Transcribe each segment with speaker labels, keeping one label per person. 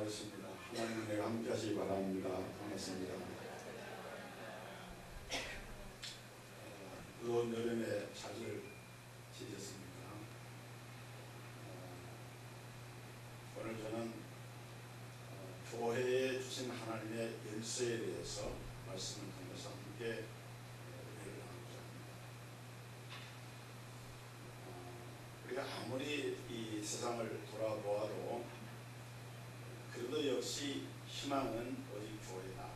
Speaker 1: 기도하겠습니다. 하나님 은혜가 함께 하시기 바랍니다. 반갑습니다. 무더운 여름에 잘 지내셨습니까? 오늘 저는 교회에 주신 하나님의 열쇠에 대해서 말씀을 통해서 함께 은혜를 나누고자 합니다. 우리가 아무리 이 세상을 돌아보아도 그래도 역시 희망은 오직 교회다.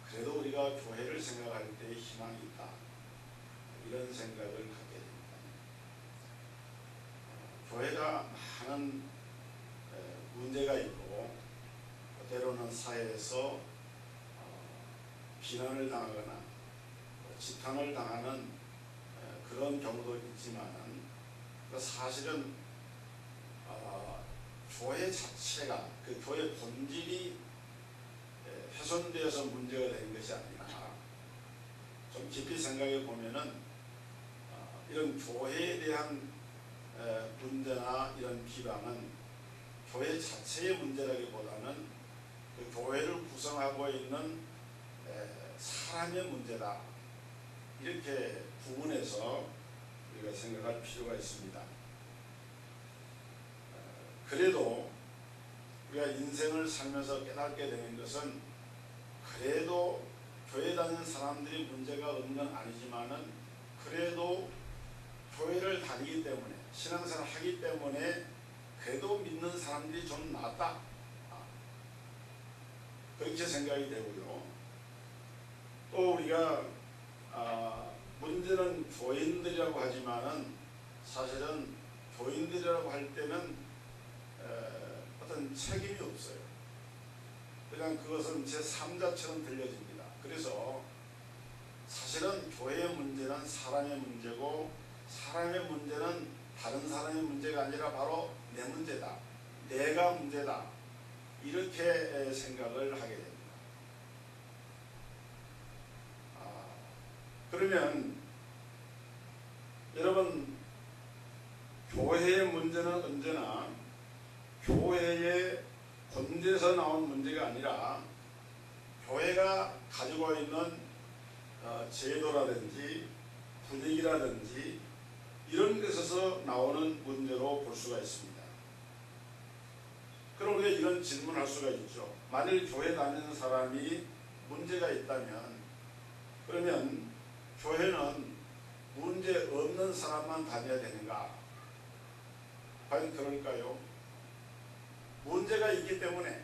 Speaker 1: 그래도 우리가 교회를 생각할 때 희망이 있다. 이런 생각을 갖게 됩니다. 교회가 많은 문제가 있고 때로는 사회에서 비난을 당하거나 지탄을 당하는 그런 경우도 있지만 사실은 교회 자체가 그 교회 본질이 훼손되어서 문제가 된 것이 아니라 좀 깊이 생각해 보면은 이런 교회에 대한 문제나 이런 비방은 교회 자체의 문제라기보다는 그 교회를 구성하고 있는 사람의 문제다. 이렇게 구분해서 우리가 생각할 필요가 있습니다. 그래도 우리가 인생을 살면서 깨닫게 되는 것은 그래도 교회 다니는 사람들이 문제가 없는 건 아니지만은 그래도 교회를 다니기 때문에 신앙생활을 하기 때문에 그래도 믿는 사람들이 좀 낫다. 그렇게 생각이 되고요. 또 우리가 문제는 교인들이라고 하지만은 사실은 교인들이라고 할 때는 어떤 책임이 없어요. 그냥 그것은 제3자처럼 들려집니다. 그래서 사실은 교회의 문제는 사람의 문제고 사람의 문제는 다른 사람의 문제가 아니라 바로 내 문제다. 내가 문제다. 이렇게 생각을 하게 됩니다. 그러면 여러분 교회의 문제는 언제나 교회의 본질에서 나온 문제가 아니라 교회가 가지고 있는 제도라든지 분위기라든지 이런 것에서 나오는 문제로 볼 수가 있습니다. 그럼 우리가 이런 질문을 할 수가 있죠. 만일 교회 다니는 사람이 문제가 있다면 그러면 교회는 문제 없는 사람만 다녀야 되는가? 과연 그럴까요? 문제가 있기 때문에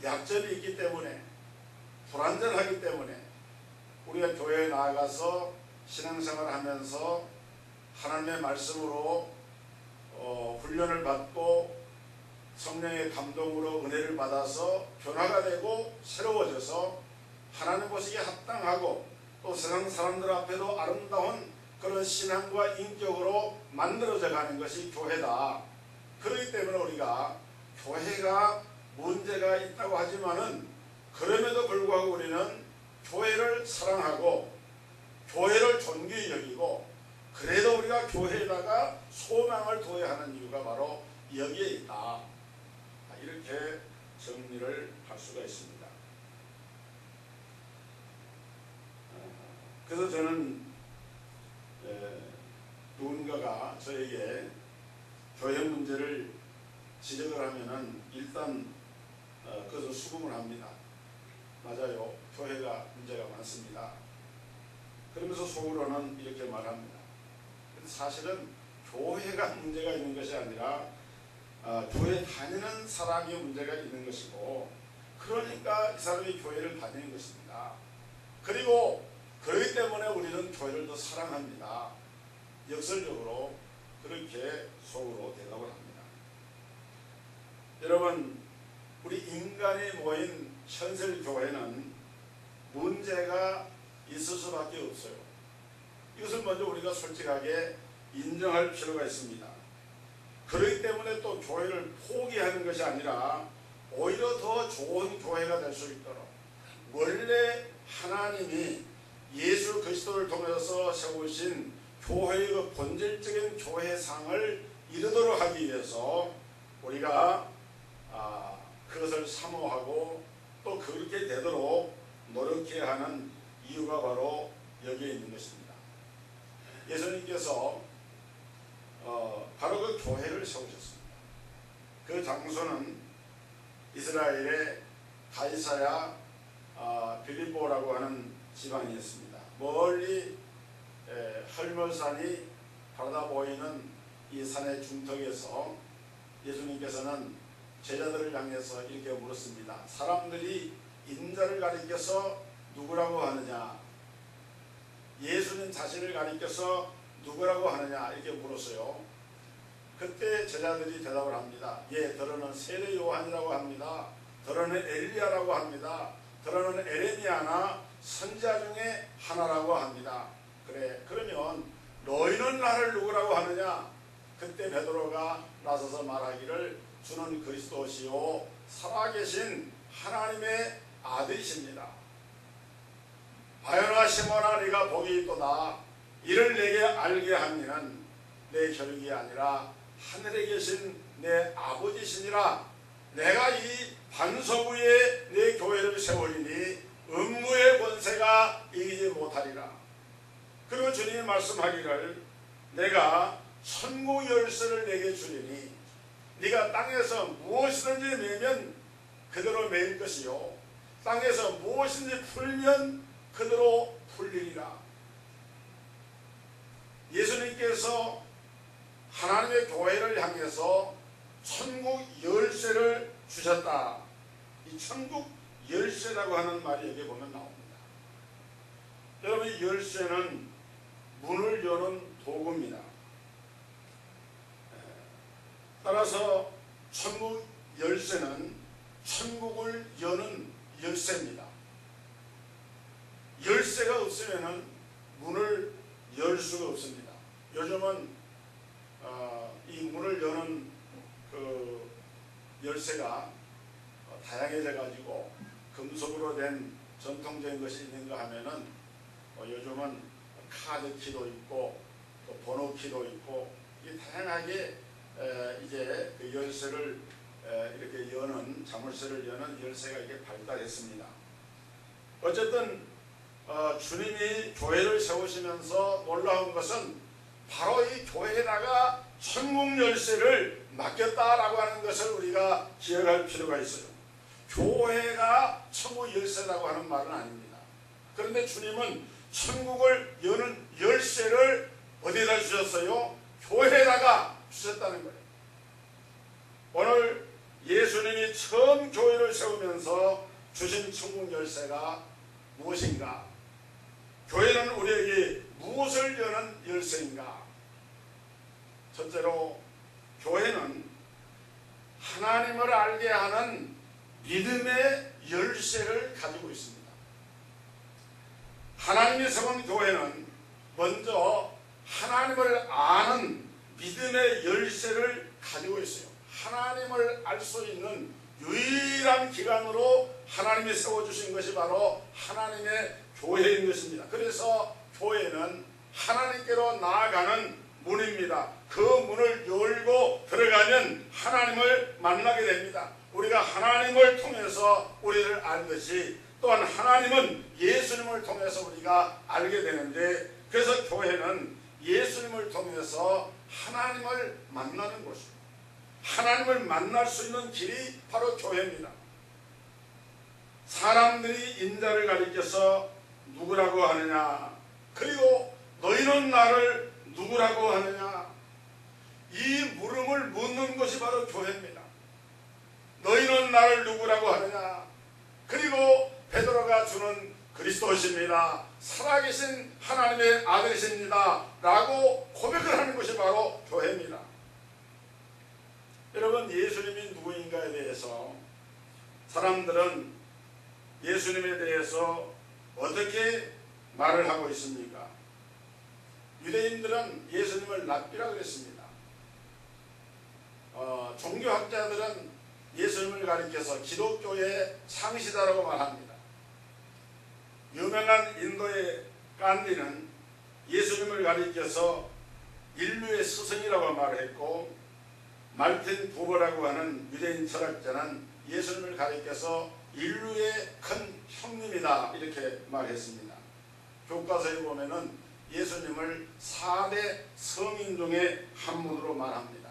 Speaker 1: 약점이 있기 때문에 불완전하기 때문에 우리가 교회에 나아가서 신앙생활을 하면서 하나님의 말씀으로 훈련을 받고 성령의 감동으로 은혜를 받아서 변화가 되고 새로워져서 하나님 보시기에 합당하고 또 세상 사람들 앞에도 아름다운 그런 신앙과 인격으로 만들어져 가는 것이 교회다. 그렇기 때문에 우리가 교회가 문제가 있다고 하지만은 그럼에도 불구하고 우리는 교회를 사랑하고 교회를 존귀히 여기고 그래도 우리가 교회에다가 소망을 둬야 하는 이유가 바로 여기에 있다. 이렇게 정리를 할 수가 있습니다. 그래서 저는 누군가가 저에게 교회 문제를 지적을 하면은 일단 그것을 수긍을 합니다. 맞아요. 교회가 문제가 많습니다. 그러면서 속으로는 이렇게 말합니다. 근데 사실은 교회가 문제가 있는 것이 아니라 교회 다니는 사람이 문제가 있는 것이고 그러니까 이 사람이 교회를 다니는 것입니다. 그리고 그렇기 때문에 우리는 교회를 더 사랑합니다. 역설적으로 그렇게 속으로 대답을 합니다. 여러분 우리 인간이 모인 현실교회는 문제가 있을 수밖에 없어요. 이것을 먼저 우리가 솔직하게 인정할 필요가 있습니다. 그렇기 때문에 또 교회를 포기하는 것이 아니라 오히려 더 좋은 교회가 될 수 있도록 원래 하나님이 예수 그리스도를 통해서 세우신 교회의 그 본질적인 교회상을 이루도록 하기 위해서 우리가 그것을 사모하고 또 그렇게 되도록 노력해야 하는 이유가 바로 여기에 있는 것입니다. 예수님께서 바로 그 교회를 세우셨습니다. 그 장소는 이스라엘의 가이사야 빌립보라고 하는 지방이었습니다. 멀리 헐머산이 바라다 보이는 이 산의 중턱에서 예수님께서는 제자들을 향해서 이렇게 물었습니다. 사람들이 인자를 가리켜서 누구라고 하느냐? 예수님 자신을 가리켜서 누구라고 하느냐? 이렇게 물었어요. 그때 제자들이 대답을 합니다. 더러는 세례 요한이라고 합니다. 더러는 엘리야라고 합니다. 더러는 에레미야나 선지자 중에 하나라고 합니다. 그래, 그러면 너희는 나를 누구라고 하느냐? 그때 베드로가 나서서 말하기를 주는 그리스도시요 살아계신 하나님의 아들이십니다. 바요나 시몬아 네가 복이 있도다. 이를 내게 알게 하면 내 혈육이 아니라 하늘에 계신 내 아버지시니라. 내가 이 반석 위에 내 교회를 세우리니 음부의 권세가 이기지 못하리라. 그리고 주님이 말씀하기를 내가 천국 열쇠를 내게 주리니 네가 땅에서 무엇이든지 매면 그대로 매일 것이요 땅에서 무엇이든지 풀면 그대로 풀리리라. 예수님께서 하나님의 교회를 향해서 천국 열쇠를 주셨다. 이 천국 열쇠라고 하는 말이 여기 보면 나옵니다. 여러분, 이 열쇠는 문을 여는 도구입니다. 따라서 천국 열쇠는 천국을 여는 열쇠입니다. 열쇠가 없으면 문을 열 수가 없습니다. 요즘은 이 문을 여는 그 열쇠가 다양해져 가지고 금속으로 된 전통적인 것이 있는가 하면은 요즘은 카드키도 있고 또 번호키도 있고 이 다양하게 이제 그 열쇠를 이렇게 여는 자물쇠를 여는 열쇠가 이게 발달했습니다. 어쨌든 주님이 교회를 세우시면서 놀라운 것은 바로 이 교회에다가 천국 열쇠를 맡겼다라고 하는 것을 우리가 기억할 필요가 있어요. 교회가 천국 열쇠라고 하는 말은 아닙니다. 그런데 주님은 천국을 여는 열쇠를 어디다 주셨어요? 교회에다가 주셨다는 거예요. 오늘 예수님이 처음 교회를 세우면서 주신 천국 열쇠가 무엇인가? 교회는 우리에게 무엇을 여는 열쇠인가? 첫째로 교회는 하나님을 알게 하는 믿음의 열쇠를 가지고 있습니다. 하나님이 세운 교회는 먼저 하나님을 아는 믿음의 열쇠를 가지고 있어요. 하나님을 알 수 있는 유일한 기관으로 하나님이 세워주신 것이 바로 하나님의 교회인 것입니다. 그래서 교회는 하나님께로 나아가는 문입니다. 그 문을 열고 들어가면 하나님을 만나게 됩니다. 우리가 하나님을 통해서 우리를 알듯이 또한 하나님은 예수님을 통해서 우리가 알게 되는데, 그래서 교회는 예수님을 통해서 하나님을 만나는 곳입니다. 하나님을 만날 수 있는 길이 바로 교회입니다. 사람들이 인자를 가리켜서 누구라고 하느냐, 그리고 너희는 나를 누구라고 하느냐, 이 물음을 묻는 것이 바로 교회입니다. 너희는 나를 누구라고 하느냐, 그리고 베드로가 주는 그리스도십니다, 살아계신 하나님의 아들이십니다 라고 고백을 하는 것이 바로 교회입니다. 여러분, 예수님이 누구인가에 대해서 사람들은 예수님에 대해서 어떻게 말을 하고 있습니까? 유대인들은 예수님을 랍비라고 그랬습니다. 종교학자들은 예수님을 가리켜서 기독교의 창시자라고 말합니다. 유명한 인도의 간디는 예수님을 가리켜서 인류의 스승이라고 말했고, 말틴 부버라고 하는 유대인 철학자는 예수님을 가리켜서 인류의 큰 형님이다 이렇게 말했습니다. 교과서에 보면은 예수님을 4대 성인 중에 한 분으로 말합니다.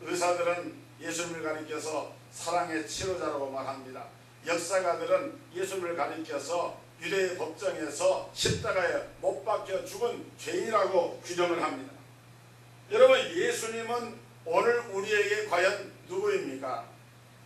Speaker 1: 의사들은 예수님을 가리켜서 사랑의 치료자라고 말합니다. 역사가들은 예수님을 가리켜서 유대의 법정에서 십자가에 못 박혀 죽은 죄인이라고 규정을 합니다. 여러분, 예수님은 오늘 우리에게 과연 누구입니까?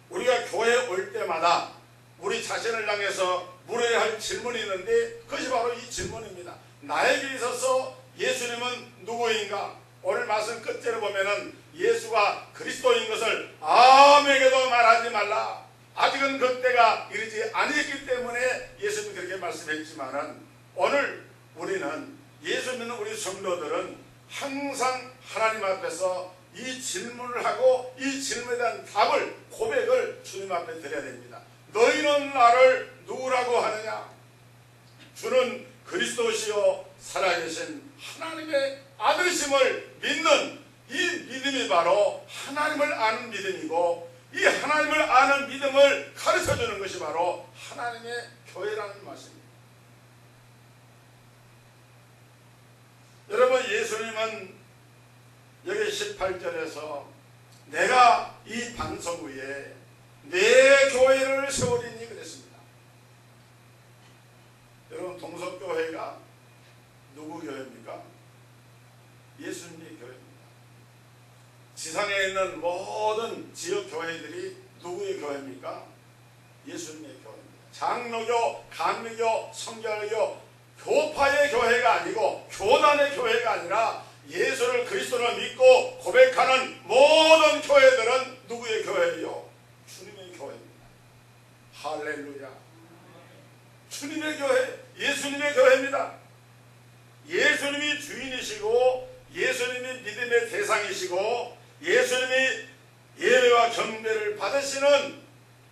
Speaker 1: 우리가 교회에 올 때마다 우리 자신을 향해서 물어야 할 질문이 있는데 그것이 바로 이 질문입니다. 나에게 있어서 예수님은 누구인가? 오늘 말씀 끝째로 보면은 예수가 그리스도인 것을 아무에게도 말하지 말라. 아직은 그때가 이르지 아니했기 때문에 예수님이 그렇게 말씀했지만은 오늘 우리는 예수 믿는 우리 성도들은 항상 하나님 앞에서 이 질문을 하고 이 질문에 대한 답을 고백을 주님 앞에 드려야 됩니다. 너희는 나를 누구라고 하느냐? 주는 그리스도시요 살아계신 하나님의 아들심을 믿는 이 믿음이 바로 하나님을 아는 믿음이고, 이 하나님을 아는 믿음을 가르쳐주는 것이 바로 하나님의 교회라는 말씀입니다. 여러분, 예수님은 여기 18절에서 내가 이 반석 위에 내 교회를 세우리니 그랬습니다. 여러분, 동석교회가 누구 교회입니까? 예수님의 교회입니다. 지상에 있는 모든 지역 교회들이 누구의 교회입니까? 예수님의 교회입니다. 장로교, 감리교, 성결교, 교파의 교회가 아니고 교단의 교회가 아니라 예수를 그리스도로 믿고 고백하는 모든 교회들은 누구의 교회예요? 주님의 교회입니다. 할렐루야. 주님의 교회, 예수님의 교회입니다. 예수님이 주인이시고 예수님이 믿음의 대상이시고 예수님이 예배와 경배를 받으시는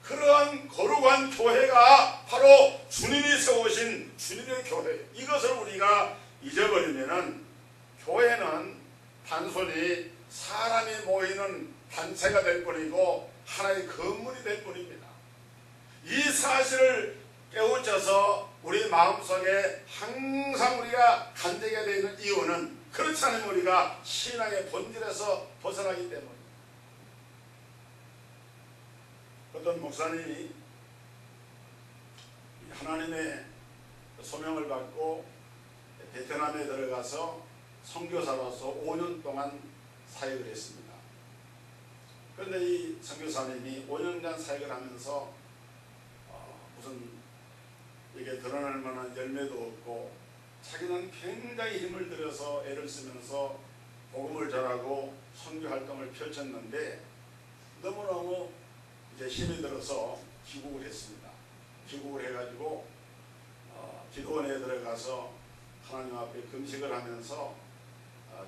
Speaker 1: 그러한 거룩한 교회가 바로 주님이 세우신 주님의 교회. 이것을 우리가 잊어버리면은 교회는 단순히 사람이 모이는 단체가 될 뿐이고 하나의 건물이 될 뿐입니다. 이 사실을 깨우쳐서 우리 마음속에 항상 우리가 간직하게 되는 이유는 그렇지 않으면 우리가 신앙의 본질에서 벗어나기 때문입니다. 어떤 목사님이 하나님의 소명을 받고 베트남에 들어가서 선교사로서 5년 동안 사역을 했습니다. 그런데 이 선교사님이 5년간 사역을 하면서 무슨 이게 드러날 만한 열매도 없고 자기는 굉장히 힘을 들여서 애를 쓰면서 복음을 전하고 선교 활동을 펼쳤는데 너무너무 이제 힘이 들어서 귀국을 했습니다. 귀국을 해가지고 기도원에 들어가서 하나님 앞에 금식을 하면서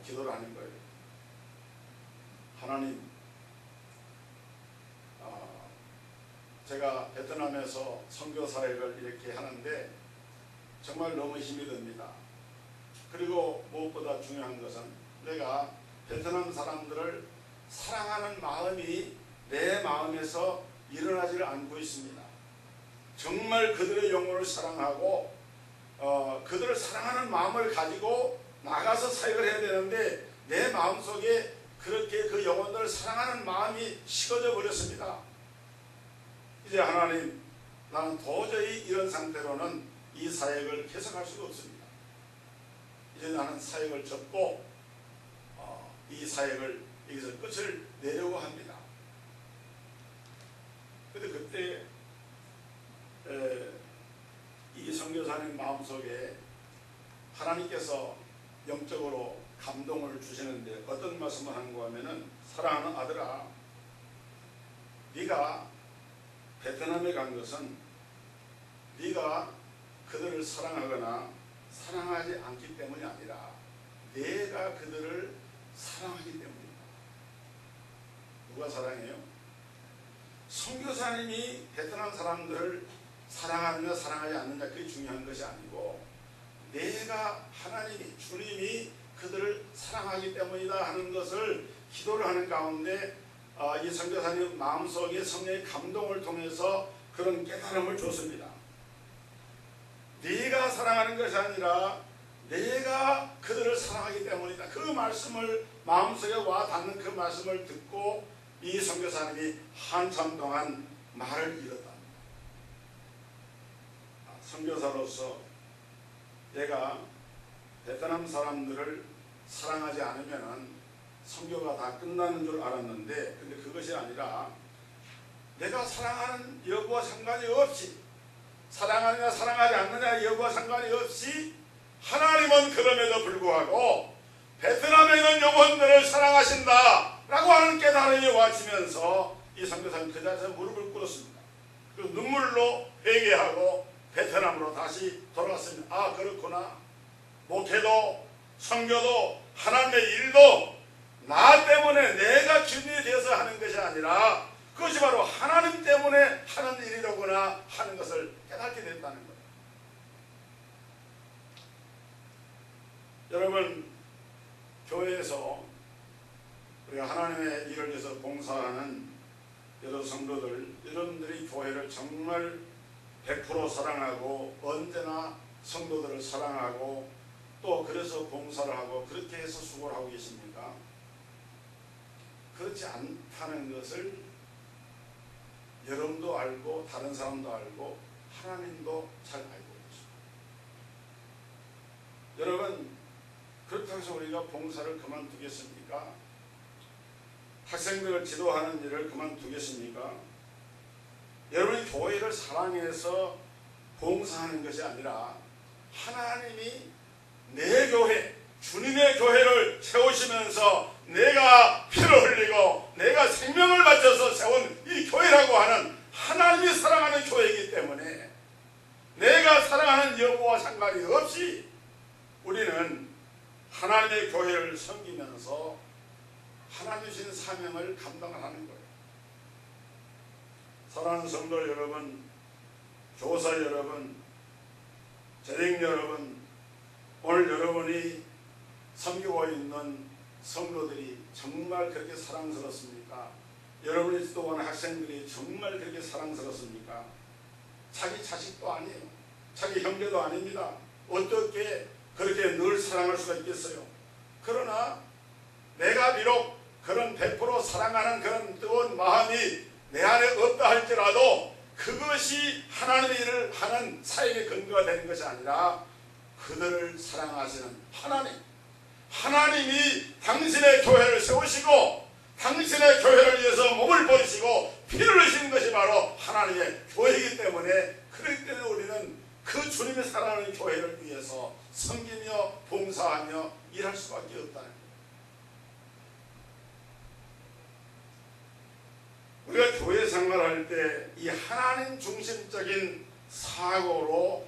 Speaker 1: 기도를 하는 거예요. 하나님, 제가 베트남에서 선교 사역을 이렇게 하는데 정말 너무 힘이 듭니다. 그리고 무엇보다 중요한 것은 내가 베트남 사람들을 사랑하는 마음이 내 마음에서 일어나지를 않고 있습니다. 정말 그들의 영혼을 사랑하고 그들을 사랑하는 마음을 가지고 나가서 사역을 해야 되는데 내 마음속에 그렇게 그 영혼들을 사랑하는 마음이 식어져 버렸습니다. 이제 하나님, 나는 도저히 이런 상태로는 이 사역을 계속할 수가 없습니다. 이제 나는 사역을 접고 이 사역을 여기서 끝을 내려고 합니다. 그런데 그때 이 선교사님 마음속에 하나님께서 영적으로 감동을 주시는데 어떤 말씀을 하는가 하면은, 사랑하는 아들아, 네가 베트남에 간 것은 네가 그들을 사랑하거나 사랑하지 않기 때문이 아니라 내가 그들을 사랑하기 때문이다. 누가 사랑해요? 선교사님이 베트남 사람들을 사랑하느냐 사랑하지 않느냐 그게 중요한 것이 아니고 내가 하나님이 주님이 그들을 사랑하기 때문이다 하는 것을 기도를 하는 가운데 이 선교사님 마음속에 성령의 감동을 통해서 그런 깨달음을 줬습니다. 네가 사랑하는 것이 아니라 내가 그들을 사랑하기 때문이다. 그 말씀을 마음속에 와 닿는 그 말씀을 듣고 이 선교사님이 한참 동안 말을 잃었다. 선교사로서 내가 베트남 사람들을 사랑하지 않으면 선교가 다 끝나는 줄 알았는데, 근데 그것이 아니라 내가 사랑하는 여부와 상관이 없이, 사랑하느냐 사랑하지 않느냐 여부와 상관이 없이 하나님은 그럼에도 불구하고 베트남에 있는 영혼들을 사랑하신다 라고 하는 깨달음이 와지면서 이 선교사는 그 자리에서 무릎을 꿇었습니다. 그리고 눈물로 회개하고 베트남으로 다시 돌아갔습니다. 아, 그렇구나. 목회도 선교도 하나님의 일도 나 때문에 내가 기준이 되어서 하는 것이 아니라 그것이 바로 하나님 때문에 하는 일이로구나 하는 것을 깨닫게 됐다는 거예요. 여러분, 교회에서 우리가 하나님의 일을 위해서 봉사하는 여러 성도들, 여러분들이 교회를 정말 100% 사랑하고 언제나 성도들을 사랑하고 또 그래서 봉사를 하고 그렇게 해서 수고를 하고 계십니까? 그렇지 않다는 것을 여러분도 알고 다른 사람도 알고 하나님도 잘 알고 계십니다. 여러분, 그렇다고 해서 우리가 봉사를 그만두겠습니까? 학생들을 지도하는 일을 그만두겠습니까? 여러분이 교회를 사랑해서 봉사하는 것이 아니라 하나님이 내 교회, 주님의 교회를 세우시면서 내가 피를 흘리고 내가 생명을 바쳐서 세운 이 교회라고 하는 하나님이 사랑하는 교회이기 때문에 내가 사랑하는 여부와 상관이 없이 우리는 하나님의 교회를 섬기면서 하나님 주신 사명을 감당을 하는 거예요. 사랑하는 성도 여러분, 교사 여러분, 재직 여러분, 오늘 여러분이 섬기고 있는 성도들이 정말 그렇게 사랑스럽습니까? 여러분이 지도하는 학생들이 정말 그렇게 사랑스럽습니까? 자기 자식도 아니에요. 자기 형제도 아닙니다. 어떻게 그렇게 늘 사랑할 수가 있겠어요? 그러나 내가 비록 그런 100% 사랑하는 그런 뜨거운 마음이 내 안에 없다 할지라도 그것이 하나님의 일을 하는 사역의 근거가 되는 것이 아니라 그들을 사랑하시는 하나님이 당신의 교회를 세우시고 당신의 교회를 위해서 몸을 버리시고 피를 흘리시는 것이 바로 하나님의 교회이기 때문에, 그렇기 때문에 우리는 그 주님의 사랑하는 교회를 위해서 섬기며 봉사하며 일할 수밖에 없다는 거예요. 우리가 교회 생활할 때 이 하나님 중심적인 사고로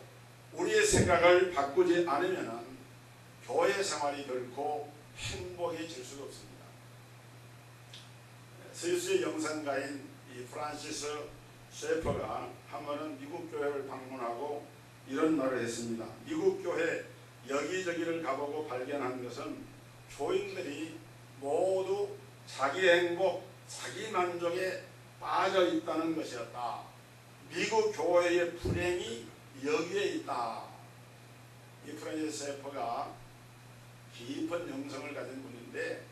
Speaker 1: 우리의 생각을 바꾸지 않으면 교회 생활이 결코 행복해질 수가 없습니다. 스위스의 영상가인 이 프란시스 셰퍼가 한 번은 미국 교회를 방문하고 이런 말을 했습니다. 미국 교회 여기저기를 가보고 발견한 것은 교인들이 모두 자기 행복, 자기 만족에 빠져 있다는 것이었다. 미국 교회의 불행이 여기에 있다. 이 프란시스 셰퍼가 깊은 영성을 가진 분인데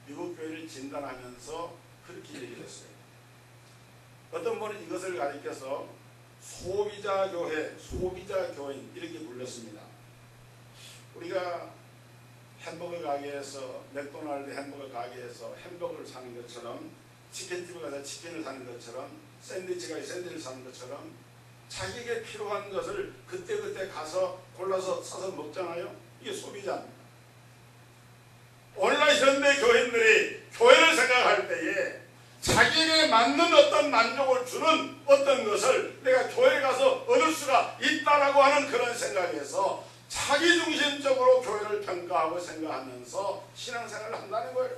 Speaker 1: 미국 교회를 진단하면서 그렇게 얘기를 했어요. 어떤 분은 이것을 가리켜서 소비자 교회, 소비자 교인 이렇게 불렀습니다. 우리가 햄버거 가게에서, 맥도날드 햄버거 가게에서 햄버거를 사는 것처럼, 치킨집에 가서 치킨을 사는 것처럼, 샌드위치가 샌드위치를 사는 것처럼 자기에게 필요한 것을 그때그때 가서 골라서 사서 먹잖아요. 이게 소비자입니다. 오늘날 현대 교인들이 교회를 생각할 때에 자기에게 맞는 어떤 만족을 주는 어떤 것을 내가 교회에 가서 얻을 수가 있다라고 하는 그런 생각에서 자기중심적으로 교회를 평가하고 생각하면서 신앙생활을 한다는 거예요.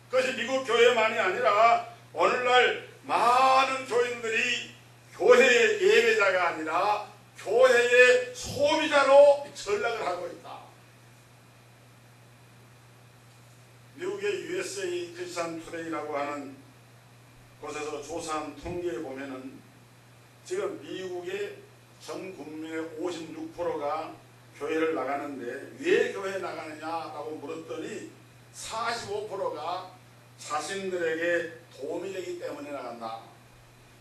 Speaker 1: 그것이 미국 교회만이 아니라 오늘날 많은 교인들이 교회의 예배자가 아니라 교회의 소비자로 전락을 하고 있다. 미국 미국의 USA 크리스천 투데이라고 하는 곳에서 조사한 통계에 보면은 지금 미국의 전 국민의 56%가 교회를 나가는데 왜 교회에 나가느냐라고 물었더니 45%가 자신들에게 도움이 되기 때문에 나간다.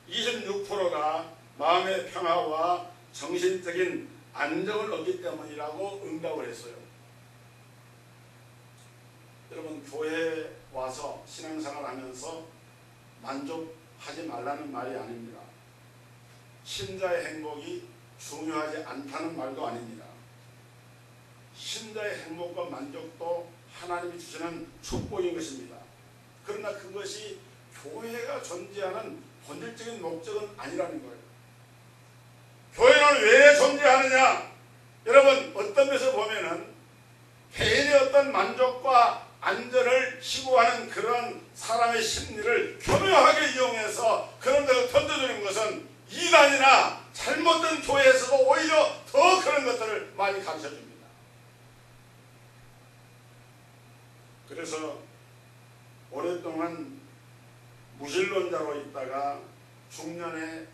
Speaker 1: 26%가 마음의 평화와 정신적인 안정을 얻기 때문이라고 응답을 했어요. 여러분, 교회에 와서 신앙생활 하면서 만족하지 말라는 말이 아닙니다. 신자의 행복이 중요하지 않다는 말도 아닙니다. 신자의 행복과 만족도 하나님이 주시는 축복인 것입니다. 그러나 그것이 교회가 존재하는 본질적인 목적은 아니라는 거예요. 교회는 왜 존재하느냐? 여러분, 어떤 면에서 보면은 개인의 어떤 만족과 안전을 추구하는 그런 사람의 심리를 교묘하게 이용해서 그런 데서 던져주는 것은 이단이나 잘못된 교회에서도 오히려 더 그런 것들을 많이 가르쳐줍니다. 그래서 오랫동안 무신론자로 있다가 중년에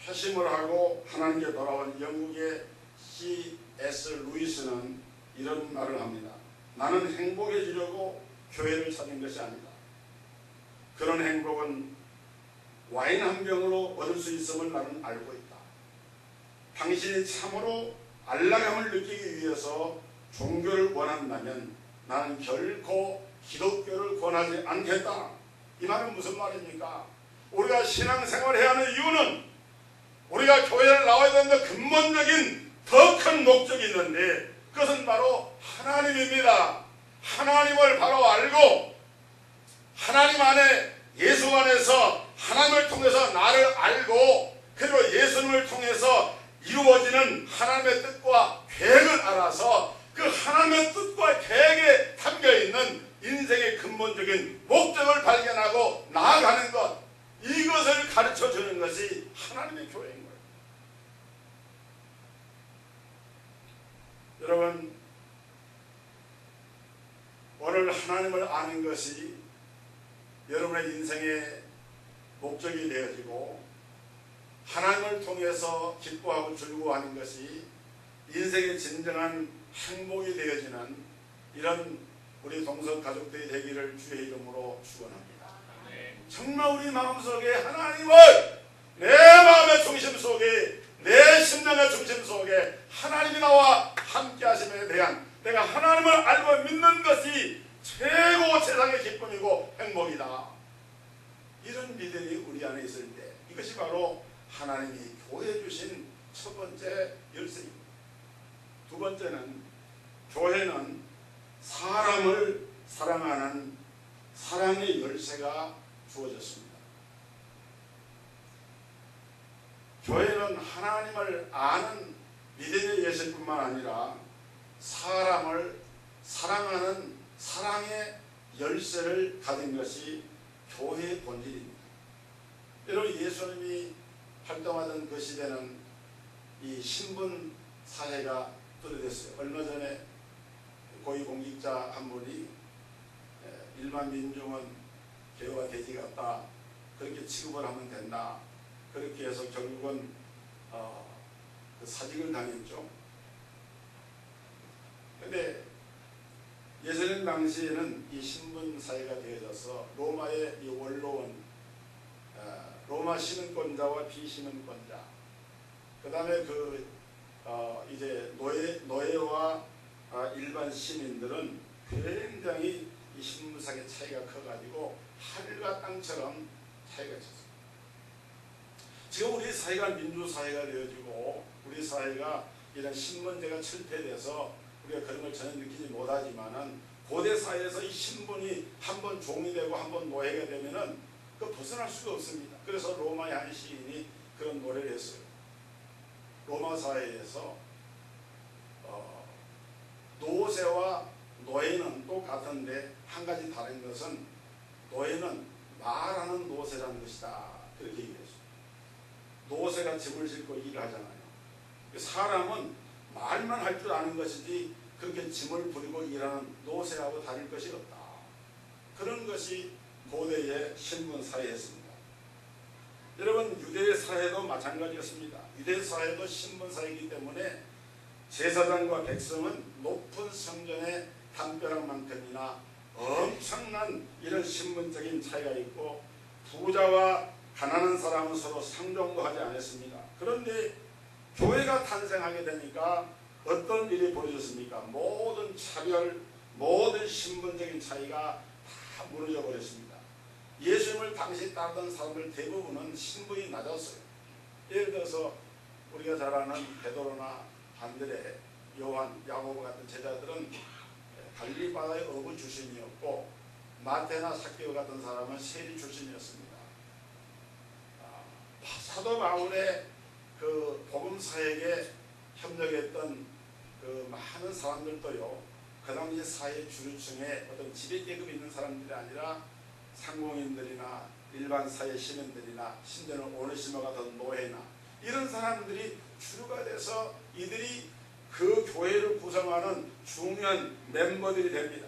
Speaker 1: 회심을 하고 하나님께 돌아온 영국의 C.S. 루이스는 이런 말을 합니다. 나는 행복해지려고 교회를 찾은 것이 아니다. 그런 행복은 와인 한 병으로 얻을 수 있음을 나는 알고 있다. 당신이 참으로 안락함을 느끼기 위해서 종교를 원한다면 나는 결코 기독교를 권하지 않겠다. 이 말은 무슨 말입니까? 우리가 신앙생활을 해야 하는 이유는 우리가 교회를 나와야 되는 근본적인 더 큰 목적이 있는데 그것은 바로 하나님입니다. 하나님을 바로 알고 하나님 안에 예수 안에서 하나님을 통해서 나를 알고 그리고 예수님을 통해서 이루어지는 하나님의 뜻과 계획을 알아서 그 하나님의 뜻과 계획에 담겨있는 인생의 근본적인 목적을 발견하고 나아가는 것, 이것을 가르쳐주는 것이 하나님의 교회인 거예요. 여러분, 오늘 하나님을 아는 것이 여러분의 인생의 목적이 되어지고 하나님을 통해서 기뻐하고 즐거워하는 것이 인생의 진정한 행복이 되어지는 이런 우리 동성 가족들이 되기를 주의 이름으로 축원합니다. 정말 우리 마음속에 하나님을 내 마음의 중심 속에 내 심령의 중심 속에 하나님이 나와 함께 하심에 대한 내가 하나님을 알고 믿는 것이 최고 세상의 기쁨이고 행복이다. 이런 믿음이 우리 안에 있을 때 이것이 바로 하나님이 교회에 주신 첫 번째 열쇠입니다. 두 번째는 교회는 사람을 사랑하는 사랑의 열쇠가 주어졌습니다. 교회는 하나님을 아는 믿음의 열쇠뿐만 아니라 사람을 사랑하는 사랑의 열쇠를 가진 것이 교회의 본질입니다. 여러분, 예수님이 활동하던 그 시대는 이 신분 사회가 뚜렷했어요. 얼마 전에 고위공직자 한 분이 일반 민중은 개와 돼지 같다, 그렇게 취급을 하면 된다, 그렇게 해서 결국은 그 사직을 당했죠. 그런데 예수님 당시에는 이 신분 사회가 되어져서 로마의 이 원로원, 로마 시민권자와 비시민권자, 그 다음에 이제 노예와 일반 시민들은 굉장히 이 신분상의 차이가 커가지고 하늘과 땅처럼 차이가 쳤습니다. 지금 우리 사회가 민주사회가 되어지고 우리 사회가 이런 신분제가 철폐돼서 우리가 그런 걸 전혀 느끼지 못하지만은 고대 사회에서 이 신분이 한번 종이 되고 한번 노예가 되면은 그 벗어날 수가 없습니다. 그래서 로마의 한 시인이 그런 노래를 했어요. 로마 사회에서 노새와 노예는 똑같은데 한 가지 다른 것은 노예는 말하는 노새라는 것이다. 그렇게 얘기했어요. 노새가 짐을 싣고 일을 하잖아요. 사람은 말만 할 줄 아는 것이지 그렇게 짐을 부리고 일하는 노새하고 다를 것이 없다. 그런 것이 고대의 신분 사회였습니다. 여러분, 유대 사회도 마찬가지였습니다. 유대 사회도 신분 사회이기 때문에 제사장과 백성은 높은 성전의 담벼락만큼이나 엄청난 이런 신분적인 차이가 있고, 부자와 가난한 사람은 서로 상종도 하지 않았습니다. 그런데 교회가 탄생하게 되니까 어떤 일이 벌어졌습니까? 모든 차별, 모든 신분적인 차이가 다 무너져 버렸습니다. 예수님을 당시 따르던 사람들 대부분은 신분이 낮았어요. 예를 들어서 우리가 잘 아는 베드로나 안드레, 요한, 야고보 같은 제자들은 갈릴리 바다의 어부 출신이었고, 마태나 삭개오 같은 사람은 세리 출신이었습니다. 사도 바울의 그 복음 사역에 협력했던 그 많은 사람들도요, 그 당시 사회 주류층에 어떤 지배계급이 있는 사람들이 아니라 상공인들이나 일반 사회 시민들이나 심지어는 오네시모 같은 노예나 이런 사람들이 주류가 돼서 이들이 그 교회를 구성하는 중요한 멤버들이 됩니다.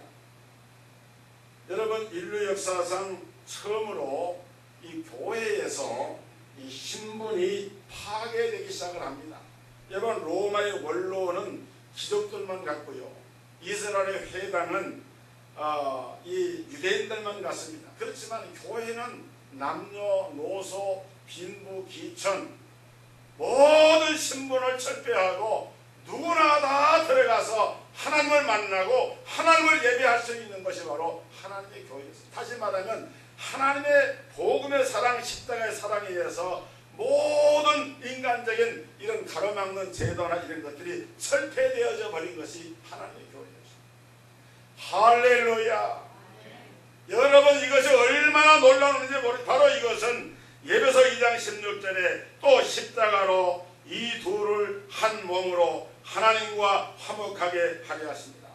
Speaker 1: 여러분, 인류 역사상 처음으로 이 교회에서 이 신분이 파괴되기 시작을 합니다. 여러분, 로마의 원로는 귀족들만 갖고요, 이스라엘의 회당은 이 유대인들만 갖습니다. 그렇지만 교회는 남녀노소, 빈부, 귀천 모든 신분을 철폐하고 누구나 다 들어가서 하나님을 만나고 하나님을 예배할 수 있는 것이 바로 하나님의 교회였습니다. 다시 말하면 하나님의 복음의 사랑, 십자가의 사랑에 의해서 모든 인간적인 이런 가로막는 제도나 이런 것들이 철폐되어져 버린 것이 하나님의 교회였습니다. 할렐루야. 여러분, 이것이 얼마나 놀라운지 모르겠어요. 바로 이것은 예배서 2장 16절에 또 십자가로 이 둘을 한 몸으로 하나님과 화목하게 하려 하십니다.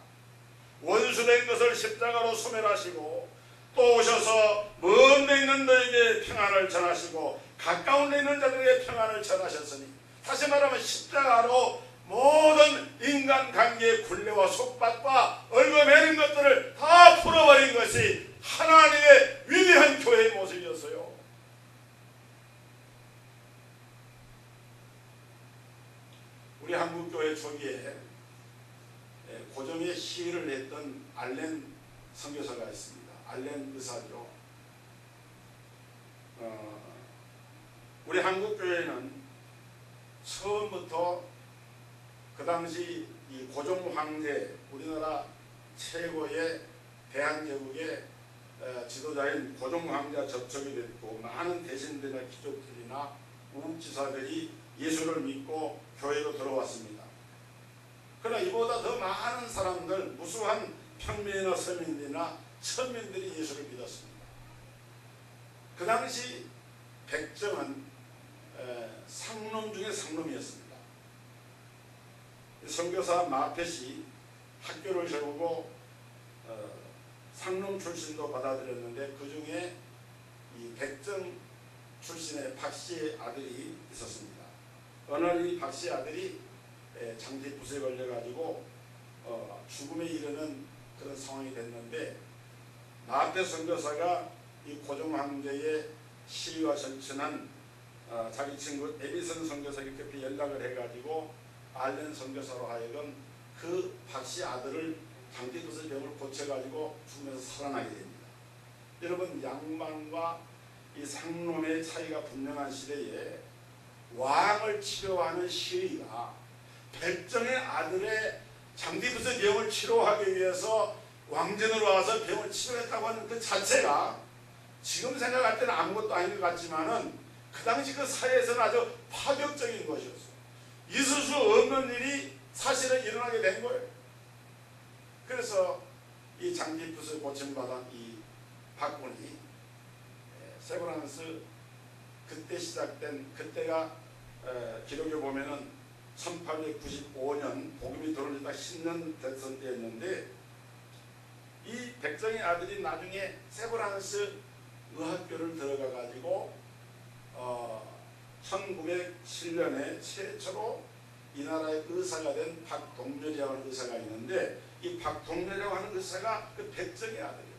Speaker 1: 원수된 것을 십자가로 소멸하시고 또 오셔서 먼 데 있는 너에게 평안을 전하시고 가까운 데 있는 자들에게 평안을 전하셨으니, 다시 말하면 십자가로 모든 인간관계의 굴레와 속박과 얽어매는 것들을 다 풀어버린 것이 하나님의 위대한 교회의 모습이었어요. 우리 한국교회 초기에 고종의 시위를 했던 알렌 선교사가 있습니다. 알렌 의사죠. 우리 한국교회는 처음부터 그 당시 이 고종 황제, 우리나라 최고의 대한제국의 지도자인 고종 황제와 접촉이 됐고, 많은 대신들이나 귀족들이나 우국지사들이 예수를 믿고 교회로 들어왔습니다. 그러나 이보다 더 많은 사람들, 무수한 평민이나 서민들이나 천민들이 예수를 믿었습니다. 그 당시 백정은 상놈 중에 상놈이었습니다. 선교사 마펫이 학교를 세우고 상놈 출신도 받아들였는데, 그 중에 이 백정 출신의 박씨의 아들이 있었습니다. 어느 날 이 박씨의 아들이 장기부스에 걸려가지고 죽음에 이르는 그런 상황이 됐는데, 마펫 선교사가 이 고종 황제의 시위와 절친한 자기 친구 에디슨 선교사에게 급히 연락을 해가지고 알렌 선교사로 하여금 그 박씨 아들을 장기부스 병을 고쳐가지고 죽으면서 살아나게 됩니다. 여러분, 양반과 이 상놈의 차이가 분명한 시대에 왕을 치료하는 시위가 백정의 아들의 장기부스 병을 치료하기 위해서 왕전으로 와서 병을 치료했다고 하는 그 자체가 지금 생각할 때는 아무것도 아닌 것 같지만은 그 당시 그 사회에서는 아주 파격적인 것이었어요. 있을 수 없는 일이 사실은 일어나게 된 거예요. 그래서 이 장기부스 고침받은 이 박군이 세브란스, 그때 시작된, 그때가 기록에 보면은 1895년 복음이 들어오기 딱 10년 됐을 때였는데, 이 백정의 아들이 나중에 세브란스 의학교를 들어가 가지고 1907년에 최초로 이 나라의 의사가 된 박동렬이라고 하는 의사가 있는데, 이 박동렬이라고 하는 의사가 그 백정의 아들이었어요.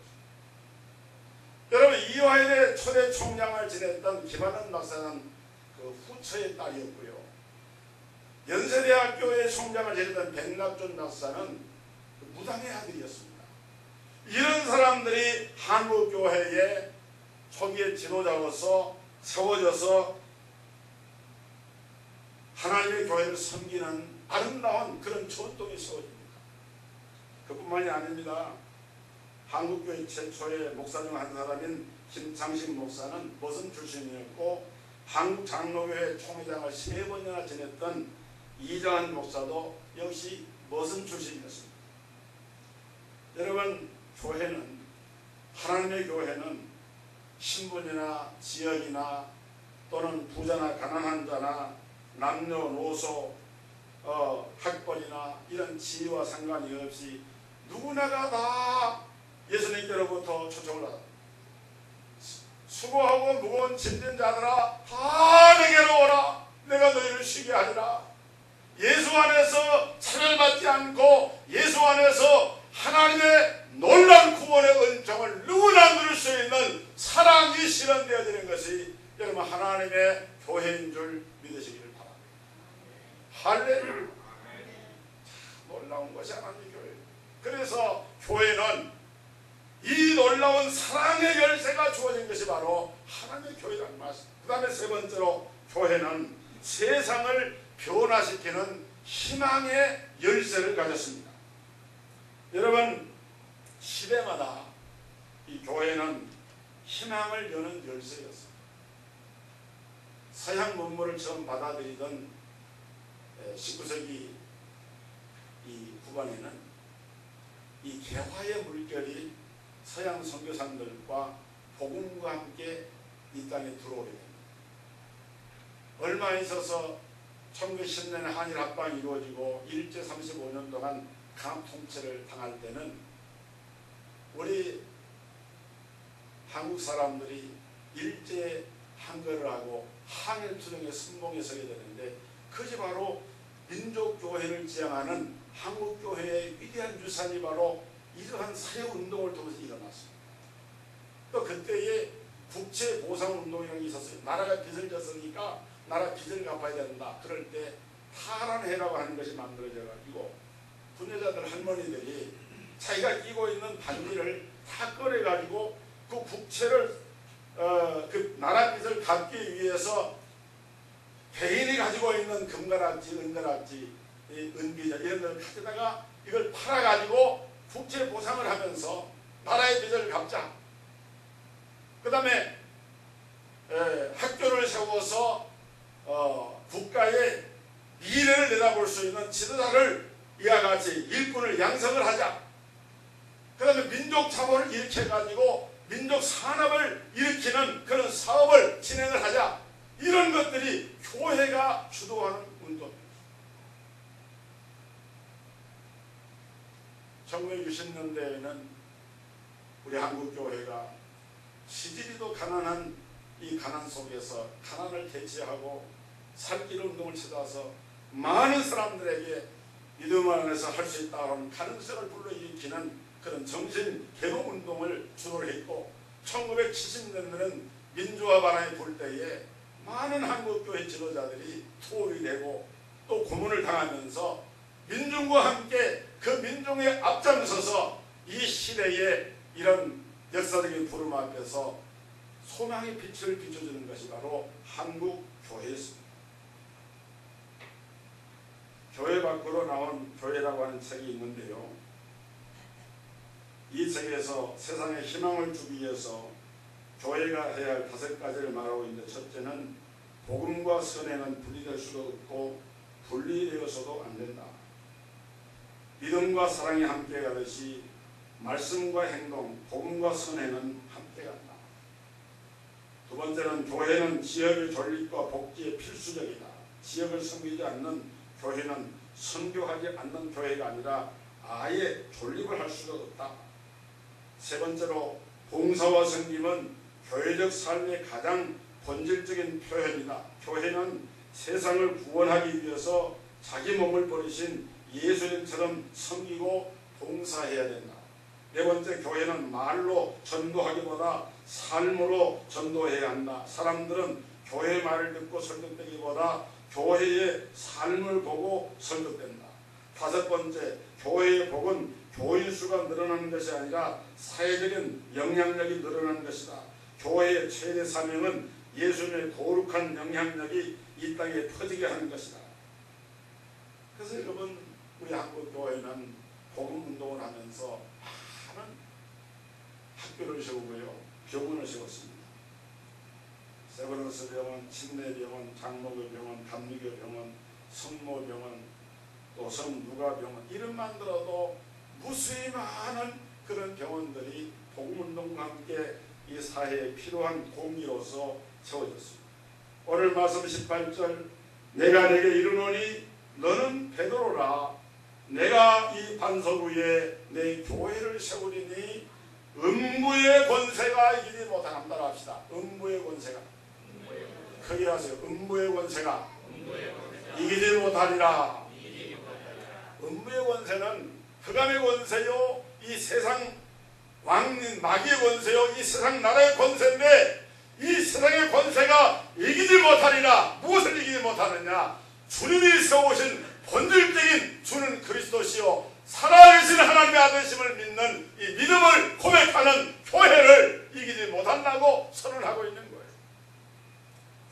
Speaker 1: 이화여대 초대 총장을 지냈던 김한원 박사는 그 후처의 딸이었고요. 연세대학교의 총장을 지냈던 백낙준 박사는 그 무당의 아들이었습니다. 이런 사람들이 한국교회의 초기의 지도자로서 세워져서 하나님의 교회를 섬기는 아름다운 그런 전통이 세워집니다. 그뿐만이 아닙니다. 한국교회 최초의 목사 중 한 사람인 김창식 목사는 머슴 출신이었고 한국장로교회 총회장을 3번이나 지냈던 이정한 목사도 역시 머슴 출신이었습니다. 여러분, 교회는, 하나님의 교회는 신분이나 지역이나 또는 부자나 가난한 자나 남녀노소 학벌이나 이런 지위와 상관이 없이 누구나가 다 예수님께로부터 초청을 받아 수고하고 무거운 짐진 자들아 다 내게로 오라. 내가 너희를 쉬게 하리라. 예수 안에서 차별받지 않고 예수 안에서 하나님의 놀라운 구원의 은총을 누구나 누릴 수 있는 사랑이 실현되어지는 것이 여러분 하나님의 교회인 줄 믿으시기를 바랍니다. 할렐루야. 놀라운 것이 하나님의 교회. 그래서 교회는 이 놀라운 사랑의 열쇠가 주어진 것이 바로 하나님의 교회라는 말씀. 그 다음에 세 번째로 교회는 세상을 변화시키는 희망의 열쇠를 가졌습니다. 여러분, 시대마다 이 교회는 희망을 여는 열쇠였습니다. 서양 문물을 처음 받아들이던 19세기 이 후반에는 이 개화의 물결이 서양 선교사들과 복음과 함께 이 땅에 들어오게 됩니다. 얼마 있어서 1910년에 한일 합방이 이루어지고 일제 35년 동안 강압 통치를 당할 때는 우리 한국 사람들이 일제 항거를 하고 항일투쟁의 선봉에 서게 되는데 그것이 바로 민족교회를 지향하는 한국교회의 위대한 유산이 바로 이러한 사회운동을 통해서 일어났습니다. 또 그때에 국채보상운동이라는 게 있었어요. 나라가 빚을 졌으니까 나라 빚을 갚아야 된다. 그럴 때 타란회라고 하는 것이 만들어져가지고 부녀자들 할머니들이 자기가 끼고 있는 반지를 다 꺼내가지고 그 국채를 그 나라 빚을 갚기 위해서 개인이 가지고 있는 금가락지, 은가락지, 은비자 이런 걸 가져다가 이걸 팔아가지고 국채 보상을 하면서 나라의 빚을 갚자. 그 다음에 학교를 세워서 국가의 미래를 내다볼 수 있는 지도자를 이와 같이 일꾼을 양성을 하자. 그 다음에 민족 자본을 일으켜가지고 민족 산업을 일으키는 그런 사업을 진행을 하자. 이런 것들이 교회가 주도하는 운동입니다. 1960년대에는 우리 한국교회가 시들이도 가난한 이 가난 속에서 가난을 대체하고 살 길 운동을 찾아서 많은 사람들에게 믿음 안에서 할 수 있다는 가능성을 불러일으키는 그런 정신 개몽 운동을 주도를 했고 1970년대는 민주화 반환이 불 때에 많은 한국교회 지도자들이 투옥이 되고 또 고문을 당하면서 민중과 함께 그 민중에 앞장서서 이 시대의 이런 역사적인 부름 앞에서 소망의 빛을 비춰주는 것이 바로 한국교회였습니다. 교회 밖으로 나온 교회라고 하는 책이 있는데요. 이 책에서 세상에 희망을 주기 위해서 교회가 해야 할 5가지를 말하고 있는데, 첫째는 복음과 선행은 분리될 수도 없고 분리되어서도 안 된다. 믿음과 사랑이 함께 가듯이 말씀과 행동, 복음과 선행은 함께 간다. 두 번째는 교회는 지역의 존립과 복지에 필수적이다. 지역을 섬기지 않는 교회는 선교하지 않는 교회가 아니라 아예 존립을 할 수도 없다. 세 번째로 봉사와 섬김은 교회적 삶의 가장 본질적인 표현이다. 교회는 세상을 구원하기 위해서 자기 몸을 버리신 예수님처럼 섬기고 봉사해야 된다. 네 번째, 교회는 말로 전도하기보다 삶으로 전도해야 한다. 사람들은 교회 말을 듣고 설득되기보다 교회의 삶을 보고 설득된다. 다섯 번째, 교회의 복은 교인 수가 늘어나는 것이 아니라 사회적인 영향력이 늘어나는 것이다. 교회의 최대 사명은 예수님의 거룩한 영향력이 이 땅에 퍼지게 하는 것이다. 그래서 여러분, 우리 한국 교회는 복음 운동을 하면서 많은 학교를 세우고요, 병원을 세웠습니다. 세브란스 병원, 침례병원, 장로교 병원, 감리교 병원, 성모병원, 또 성누가 병원, 이름만 들어도 무수히 많은 그런 병원들이 복음운동과 함께 이 사회에 필요한 공의로서 세워졌습니다. 오늘 말씀 18절, 내가 내게 이르노니 너는 베드로라. 내가 이 반석 위에 내 교회를 세우리니 음부의 권세가 이기지 못하는, 따라 합시다. 음부의 권세가, 크게 하세요. 음부의 권세가 이기지 못하리라. 음부의 권세는 흑암의 권세요, 이 세상 왕인 마귀의 권세요, 이 세상 나라의 권세인데, 이 세상의 권세가 이기지 못하리라. 무엇을 이기지 못하느냐? 주님이 세우신 본질적인 주는 그리스도시요 살아계신 하나님의 아들심을 믿는 이 믿음을 고백하는 교회를 이기지 못한다고 선언하고 있는 거예요.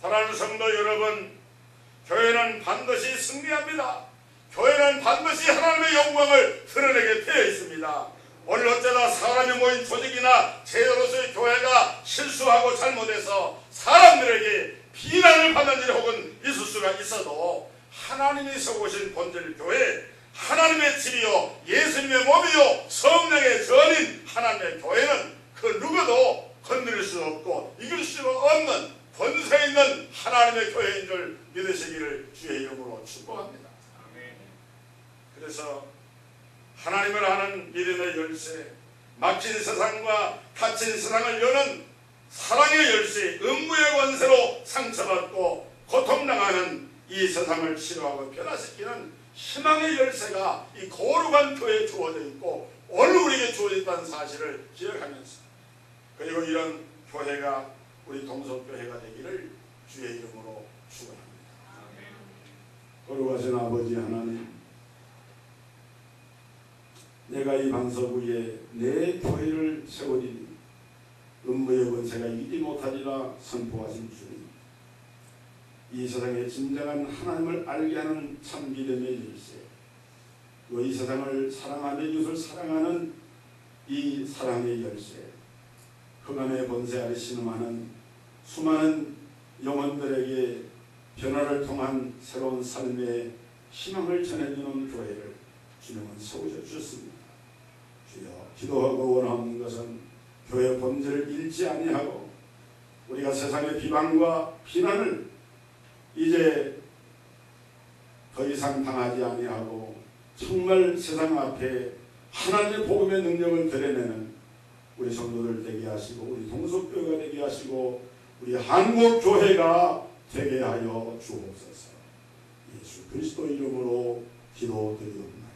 Speaker 1: 사랑하는 성도 여러분, 교회는 반드시 승리합니다. 교회는 반드시 하나님의 영광을 드러내게 되어 있습니다. 오늘 어쩌다 사람이 모인 조직이나 제도로서의 교회가 실수하고 잘못해서 사람들에게 비난을 받는 일이 혹은 있을 수가 있어도, 하나님이 세우신 본질 교회, 하나님의 집이요 예수님의 몸이요 성령의 전인 하나님의 교회는 그 누구도 건드릴 수 없고 이길 수 없는 권세 있는 하나님의 교회인 줄 믿으시기를 주의 이름으로 축복합니다. 그래서 하나님을 아는 믿음의 열쇠, 막힌 세상과 닫힌 세상을 여는 사랑의 열쇠, 음부의 권세로 상처받고 고통당하는 이 세상을 치료하고 변화시키는 희망의 열쇠가 이 거룩한 교회에 주어져 있고 오늘 우리에게 주어져 있다는 사실을 기억하면서, 그리고 이런 교회가 우리 동석교회가 되기를 주의 이름으로 축원합니다. 거룩하신 아버지 하나님, 내가 이 반석 위에 내 교회를 세우리니 음부의 권세가 이기지 못하리라 선포하신 주님, 이 세상에 진정한 하나님을 알게 하는 참 믿음의 열쇠, 또 이 세상을 사랑하며 이웃을 사랑하는 이 사랑의 열쇠, 흑암의 권세 아래 신음하는 수많은 영혼들에게 변화를 통한 새로운 삶의 희망을 전해주는 교회를 주님은 세우셔 주셨습니다. 주여, 기도하고 원하는 것은 교회 본질을 잃지 아니하고 우리가 세상의 비방과 비난을 이제 더 이상 당하지 아니하고 정말 세상 앞에 하나님의 복음의 능력을 드러내는 우리 성도들 되게 하시고 우리 동석교회가 되게 하시고 우리 한국교회가 되게 하여 주옵소서. 예수 그리스도 이름으로 기도드리옵나이다.